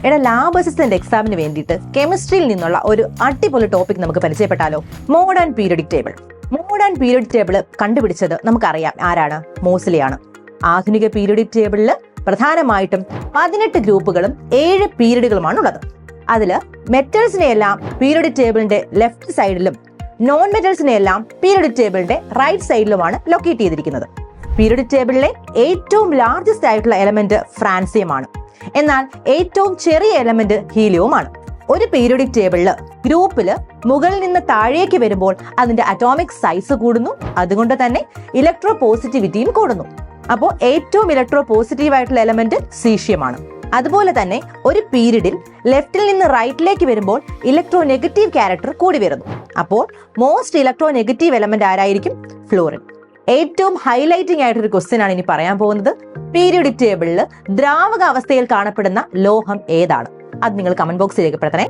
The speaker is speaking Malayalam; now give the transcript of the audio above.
എടാ, ലാബ് അസിസ്റ്റന്റ് എക്സാമിന് വേണ്ടിയിട്ട് കെമിസ്ട്രിയിൽ നിന്നുള്ള ഒരു അടിപൊളി ടോപ്പിക് നമുക്ക് പരിചയപ്പെട്ടാലോ? Modern periodic table. Modern periodic table കണ്ടുപിടിച്ചത് നമുക്കറിയാം ആരാണ്? മോസ്ലിയാണ്. ആധുനിക പീരിയോഡിക് ടേബിളിൽ പ്രധാനമായിട്ടും 18 ഗ്രൂപ്പുകളും 7 പീരിയഡുകളുമാണ് ഉള്ളത്. അതിൽ മെറ്റൽസിനെ എല്ലാം പീരിയോഡിക് ടേബിളിന്റെ ലെഫ്റ്റ് സൈഡിലും നോൺ മെറ്റൽസിനെ എല്ലാം പീരിയോഡിക് ടേബിളിന്റെ റൈറ്റ് സൈഡിലുമാണ് ലൊക്കേറ്റ് ചെയ്തിരിക്കുന്നത്. പീരിയോഡിക് ടേബിളിലെ ഏറ്റവും ലാർജസ്റ്റ് ആയിട്ടുള്ള എലമെന്റ് ഫ്രാൻസിയമാണ്. എന്നാൽ ഏറ്റവും ചെറിയ എലമെന്റ് ഹീലിയവുമാണ്. ഒരു പീരിയോഡിക് ടേബിളില് ഗ്രൂപ്പില് മുകളിൽ നിന്ന് താഴേക്ക് വരുമ്പോൾ അതിന്റെ അറ്റോമിക് സൈസ് കൂടുന്നു, അതുകൊണ്ട് തന്നെ ഇലക്ട്രോ പോസിറ്റിവിറ്റിയും കൂടുന്നു. അപ്പോൾ ഏറ്റവും ഇലക്ട്രോ പോസിറ്റീവ് ആയിട്ടുള്ള എലമെന്റ് സീഷ്യമാണ്. അതുപോലെ തന്നെ ഒരു പീരീഡിൽ ലെഫ്റ്റിൽ നിന്ന് റൈറ്റിലേക്ക് വരുമ്പോൾ ഇലക്ട്രോ നെഗറ്റീവ് ക്യാരക്ടർ കൂടി വരുന്നു. അപ്പോൾ മോസ്റ്റ് ഇലക്ട്രോ നെഗറ്റീവ് എലമെന്റ് ആരായിരിക്കും? ഫ്ലൂറിൻ. ഏറ്റവും ഹൈലൈറ്റിംഗ് ആയിട്ടൊരു ക്വസ്റ്റ്യൻ ആണ് ഇനി പറയാൻ പോകുന്നത്. പീരിയോഡിക് ടേബിളിൽ ദ്രാവക അവസ്ഥയിൽ കാണപ്പെടുന്ന ലോഹം ഏതാണ്? അത് നിങ്ങൾ കമന്റ് ബോക്സിൽ രേഖപ്പെടുത്തണേ.